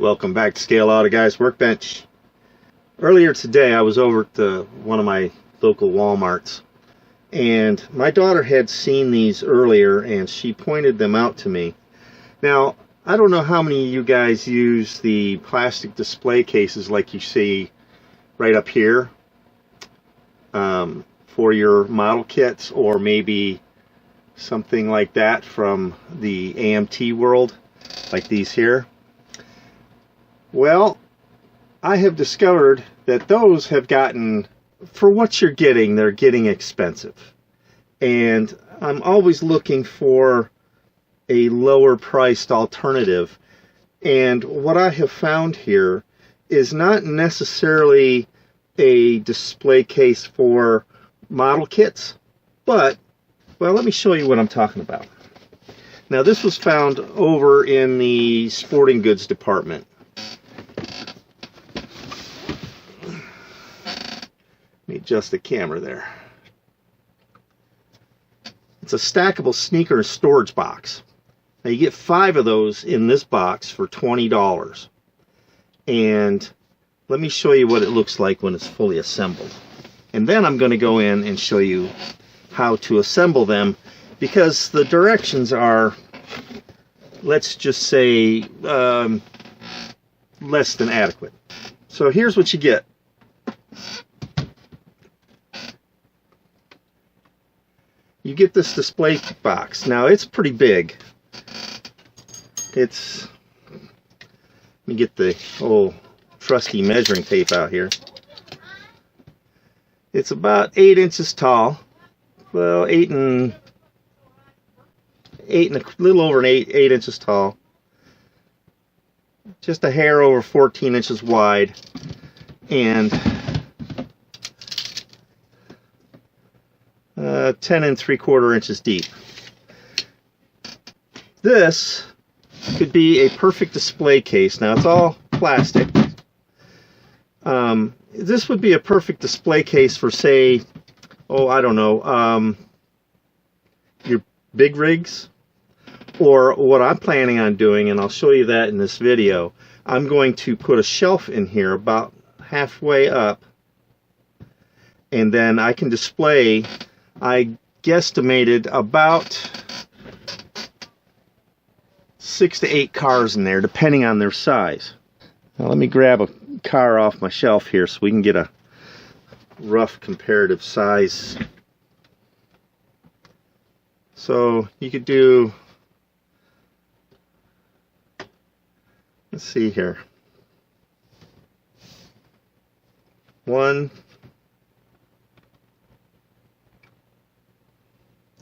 Welcome back to Scale Auto Guys Workbench. Earlier today I was over at one of my local Walmarts, and my daughter had seen these earlier and she pointed them out to me. Now, I don't know how many of you guys use the plastic display cases like you see right up here for your model kits, or maybe something like that from the AMT world, like these here. Well, I have discovered that those have gotten, for what you're getting, they're getting expensive. And I'm always looking for a lower priced alternative. And what I have found here is not necessarily a display case for model kits, but, well, let me show you what I'm talking about. Now, this was found over in the sporting goods department. Let me adjust the camera there. It's a stackable sneaker storage box. Now you get 5 of those in this box for $20. And let me show you what it looks like when it's fully assembled. And then I'm going to go in and show you how to assemble them, because the directions are, let's just say, less than adequate. So here's what you get. You get this display box. Now it's pretty big. Let me get the old trusty measuring tape out here. It's about 8 inches tall. Well, 8 and a little over 8 inches tall. Just a hair over 14 inches wide, and 10 3/4 inches deep. This could be a perfect display case. Now it's all plastic. This would be a perfect display case for, say, oh, I don't know, your big rigs, or what I'm planning on doing, and I'll show you that in this video. I'm going to put a shelf in here about halfway up, and then I can display, I guesstimated about 6 to 8 cars in there, depending on their size. Now let me grab a car off my shelf here so we can get a rough comparative size. So you could do, let's see here, 1,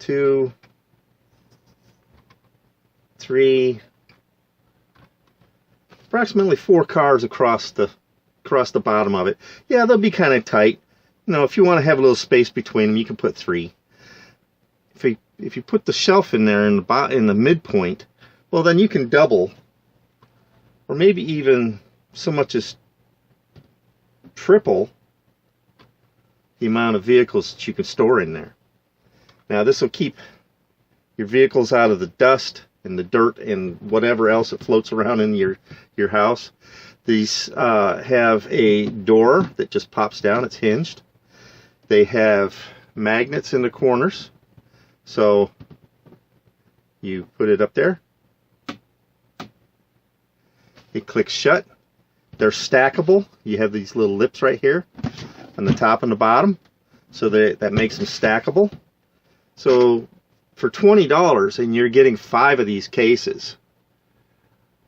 2, 3, approximately 4 cars across the bottom of it. Yeah, they'll be kind of tight. You know, if you want to have a little space between them, you can put 3. If you put the shelf in there in the midpoint, well, then you can double, or maybe even so much as triple the amount of vehicles that you can store in there. Now this will keep your vehicles out of the dust and the dirt and whatever else that floats around in your house. These have a door that just pops down. It's hinged. They have magnets in the corners, so you put it up there. It clicks shut. They're stackable. You have these little lips right here on the top and the bottom, so that makes them stackable. So for $20, and you're getting 5 of these cases,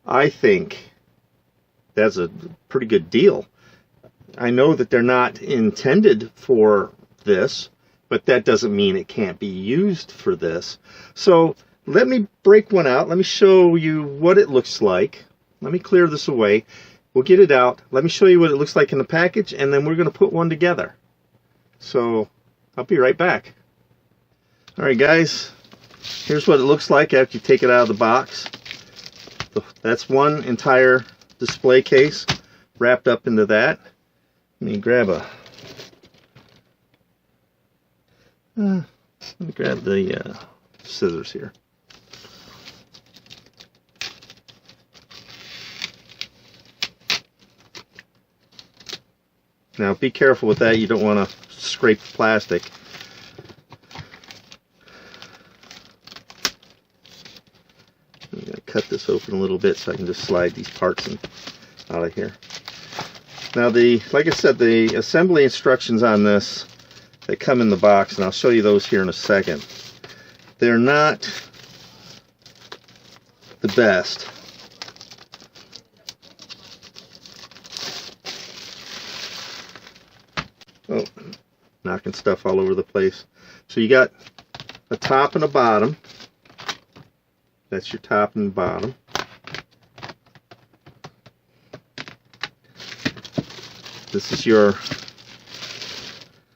I think that's a pretty good deal. I know that they're not intended for this, but that doesn't mean it can't be used for this. So let me break one out. Let me show you what it looks like. Let me clear this away. We'll get it out. Let me show you what it looks like in the package, and then we're going to put one together. So I'll be right back. Alright guys, here's what it looks like after you take it out of the box. That's one entire display case wrapped up into that. Let me grab the scissors here. Now be careful with that, you don't want to scrape the plastic. I'm going to cut this open a little bit so I can just slide these parts out of here. Now like I said, the assembly instructions on this, they come in the box, and I'll show you those here in a second. They're not the best. Oh, knocking stuff all over the place. So you got a top and a bottom. That's your top and bottom. This is your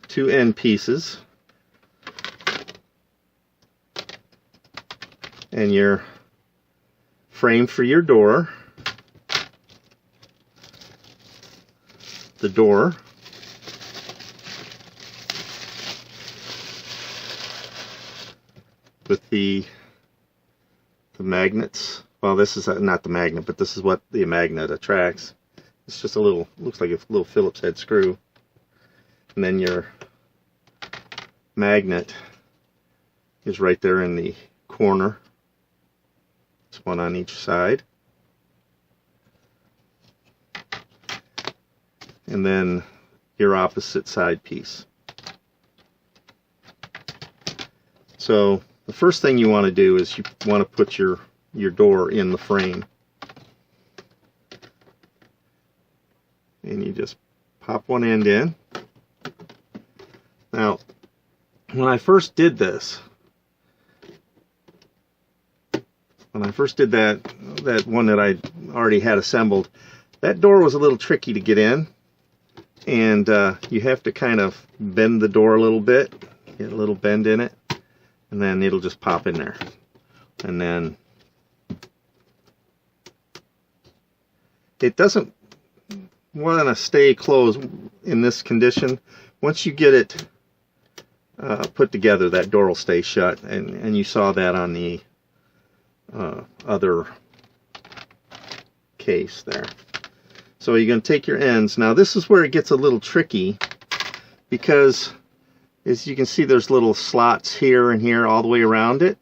two end pieces. And your frame for your door. The door. With the magnets. Well, this is not the magnet, but this is what the magnet attracts. It's just a little, looks like a little Phillips head screw. And then your magnet is right there in the corner. It's one on each side. And then your opposite side piece. So the first thing you want to do is you want to put your door in the frame. And you just pop one end in. Now, when I first did this, that one that I already had assembled, that door was a little tricky to get in, and you have to kind of bend the door a little bit, get a little bend in it, and then it'll just pop in there. And then it doesn't want to stay closed in this condition. Once you get it put together, that door will stay shut, and you saw that on the other case there. So you're going to take your ends. Now this is where it gets a little tricky, because as you can see, there's little slots here and here all the way around it.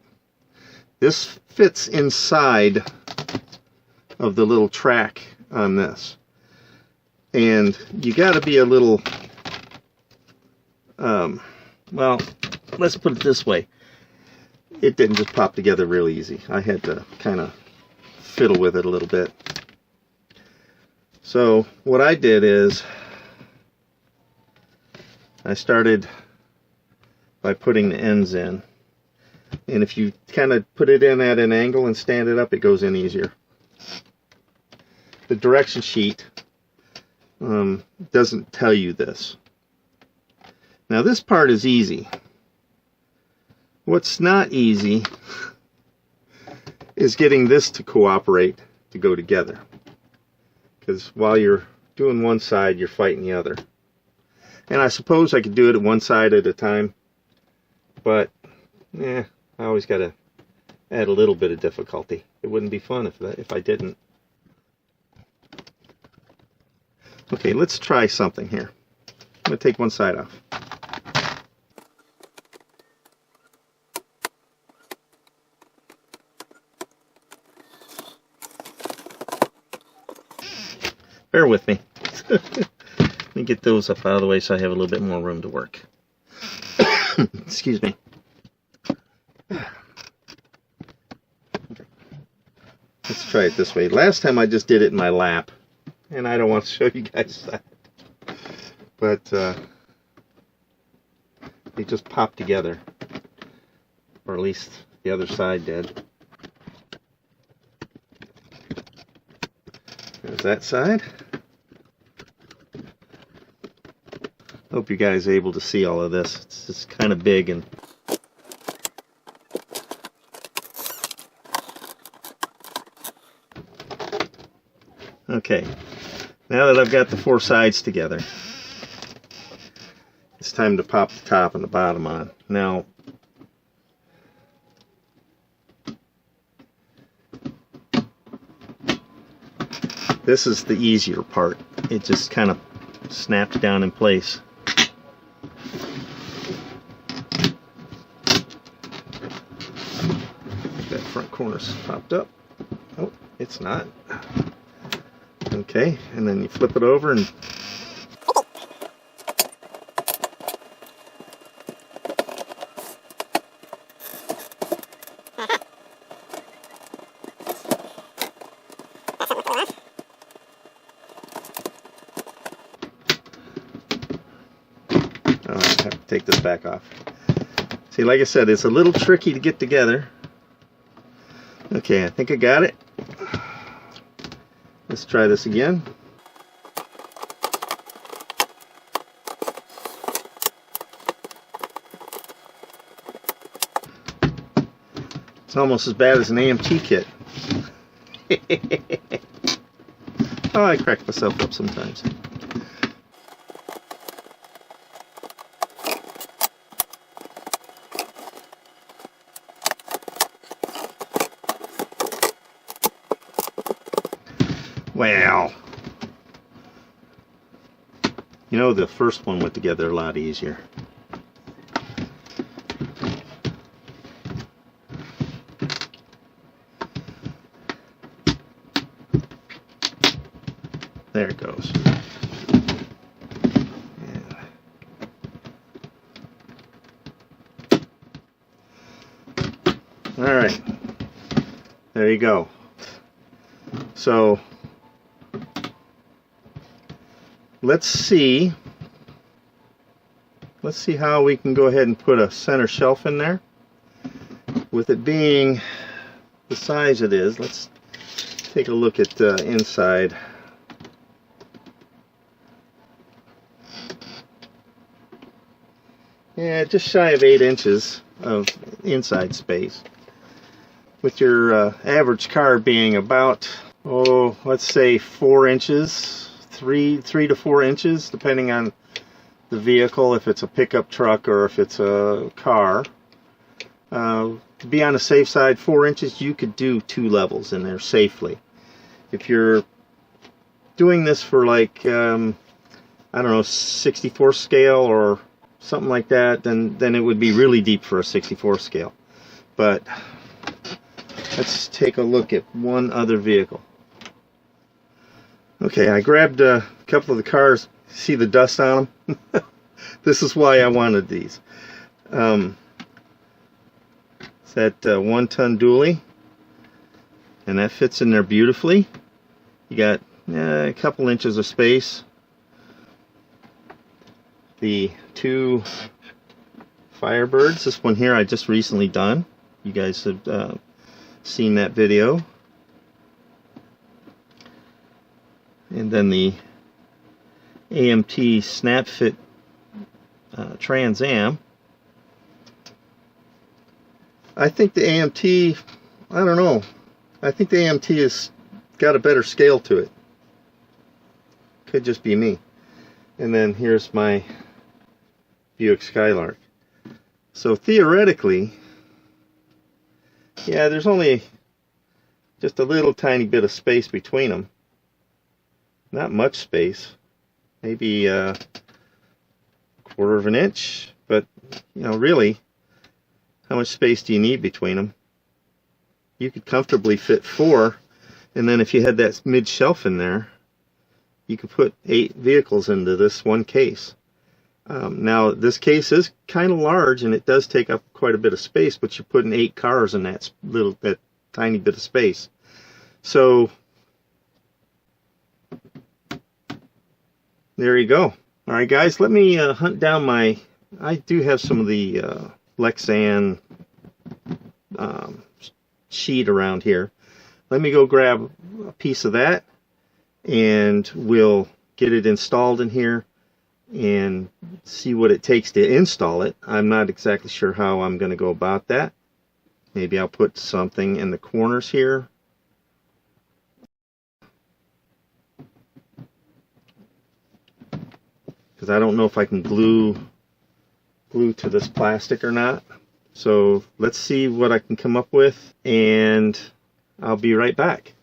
This fits inside of the little track on this, and you got to be a little well, let's put it this way, it didn't just pop together real easy. I had to kind of fiddle with it a little bit. So what I did is I started by putting the ends in, and if you kind of put it in at an angle and stand it up, it goes in easier. The direction sheet doesn't tell you this. Now this part is easy. What's not easy is getting this to cooperate, to go together. Because while you're doing one side, you're fighting the other. And I suppose I could do it at one side at a time, but I always got to add a little bit of difficulty. It wouldn't be fun if I didn't. Okay, let's try something here. I'm going to take one side off. Bear with me. Let me get those up out of the way so I have a little bit more room to work. Excuse me. Okay. Let's try it this way. Last time I just did it in my lap, and I don't want to show you guys that. But they just popped together, or at least the other side did. There's that side. Hope you guys are able to see all of this. It's just kind of big and okay. Now that I've got the four sides together, it's time to pop the top and the bottom on. Now, this is the easier part. It just kind of snapped down in place. That front corner's popped up. Oh, it's not. Okay, and then you flip it over and I have to take this back off. See, like I said, it's a little tricky to get together. Okay, I think I got it. Let's try this again. It's almost as bad as an AMT kit. Oh, I crack myself up sometimes. Well, you know, the first one went together a lot easier. There it goes. Yeah. All right, there you go. So let's see how we can go ahead and put a center shelf in there. With it being the size it is, let's take a look at the inside. Yeah, just shy of 8 inches of inside space. With your average car being about, oh, let's say 4 inches, 3 to 4 inches, depending on the vehicle, if it's a pickup truck or if it's a car. To be on the safe side, 4 inches, you could do 2 levels in there safely. If you're doing this for like, I don't know, 64 scale or something like that, then it would be really deep for a 64 scale. But let's take a look at one other vehicle. Okay, I grabbed a couple of the cars. See the dust on them? This is why I wanted these. It's that 1-ton dually, and that fits in there beautifully. You got a couple inches of space. The 2 Firebirds, this one here I just recently done. You guys have seen that video. And then the AMT Snap Fit Trans Am. I think the AMT, I don't know, I think the AMT has got a better scale to it. Could just be me. And then here's my Buick Skylark. So theoretically, yeah, there's only just a little tiny bit of space between them. Not much space, maybe a 1/4 of an inch, but you know, really, how much space do you need between them? You could comfortably fit 4, and then if you had that mid shelf in there, you could put 8 vehicles into this one case. Now this case is kind of large and it does take up quite a bit of space, but you're putting 8 cars in that tiny bit of space. So there you go. Alright guys, let me hunt down my, I do have some of the Lexan sheet around here. Let me go grab a piece of that and we'll get it installed in here and see what it takes to install it. I'm not exactly sure how I'm going to go about that. Maybe I'll put something in the corners here. Because I don't know if I can glue to this plastic or not. So let's see what I can come up with, and I'll be right back.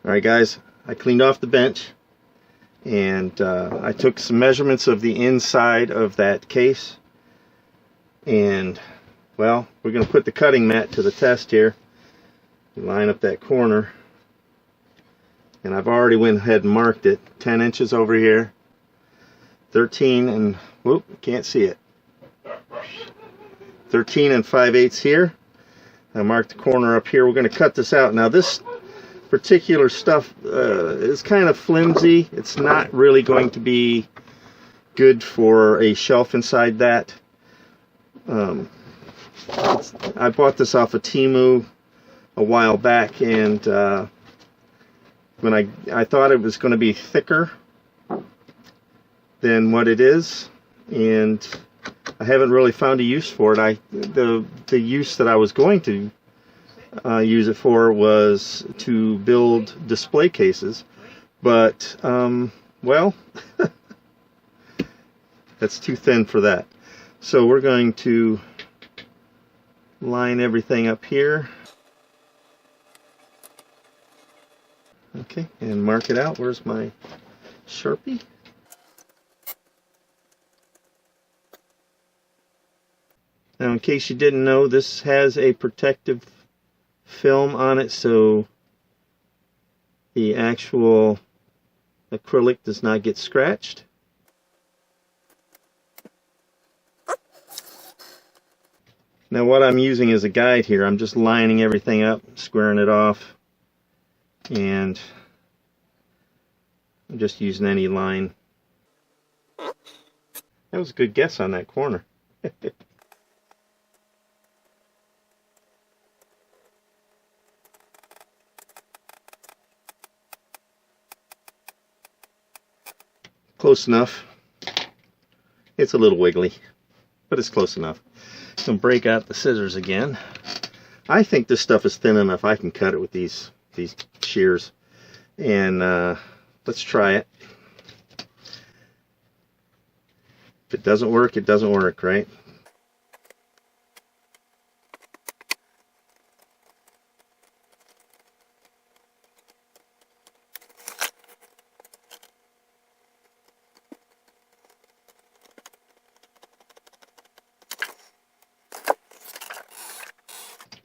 Alright guys, I cleaned off the bench, and I took some measurements of the inside of that case, and well, we're going to put the cutting mat to the test here. Line up that corner, and I've already went ahead and marked it. 10 inches over here, 13 and whoop, can't see it. 13 and 5/8 here. I marked the corner up here. We're going to cut this out. Now this particular stuff is kind of flimsy. It's not really going to be good for a shelf inside that. I bought this off of Temu a while back, and when I thought it was going to be thicker than what it is, and I haven't really found a use for it. The use that I was going to use it for was to build display cases, but well, that's too thin for that. So we're going to line everything up here. Okay, and mark it out. Where's my Sharpie? Now, in case you didn't know, this has a protective film on it, so the actual acrylic does not get scratched. Now, what I'm using as a guide here, I'm just lining everything up, squaring it off, and I'm just using any line. That was a good guess on that corner. Close enough. It's a little wiggly, but it's close enough. I'm going to break out the scissors again. I think this stuff is thin enough I can cut it with these shears. And let's try it. If it doesn't work, it doesn't work, right?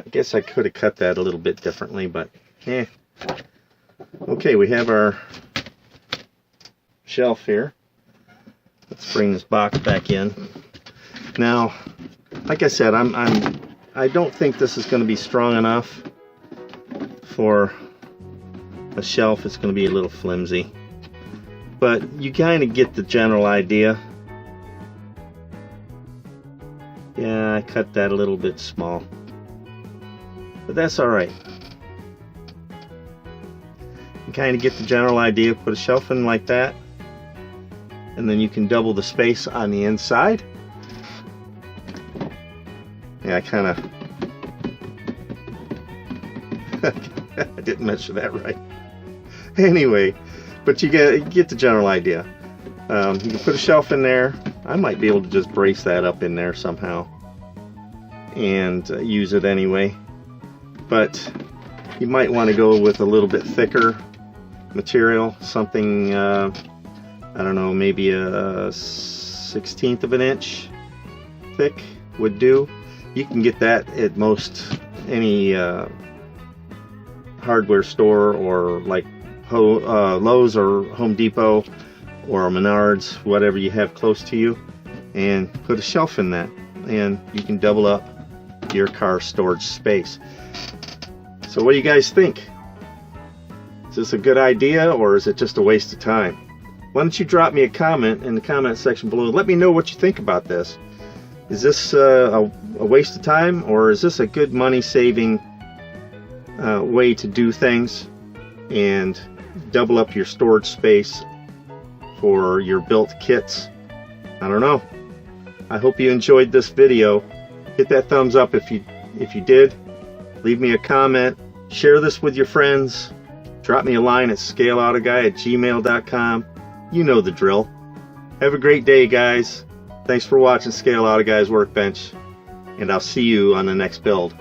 I guess I could have cut that a little bit differently, but eh. Okay, we have our shelf here. Let's bring this box back in. Now, like I said, I don't think this is going to be strong enough for a shelf. It's going to be a little flimsy, but you kind of get the general idea. Yeah, I cut that a little bit small, but that's all right. You kind of get the general idea. Put a shelf in like that, and then you can double the space on the inside. Yeah, I kind of I didn't measure that right. Anyway, but you get the general idea. You can put a shelf in there. I might be able to just brace that up in there somehow and use it anyway. But you might want to go with a little bit thicker material, something I don't know, maybe a 1/16 of an inch thick would do. You can get that at most any hardware store, or like Lowe's or Home Depot or Menards, whatever you have close to you, and put a shelf in that, and you can double up your car storage space. So what do you guys think? Is this a good idea, or is it just a waste of time? Why don't you drop me a comment in the comment section below. Let me know what you think about this. Is this a waste of time, or is this a good money saving way to do things and double up your storage space for your built kits? I don't know. I hope you enjoyed this video. Hit that thumbs up if you did. Leave me a comment. Share this with your friends. Drop me a line at scaleautoguy@gmail.com. You know the drill. Have a great day, guys. Thanks for watching Scale Auto Guy's Workbench, and I'll see you on the next build.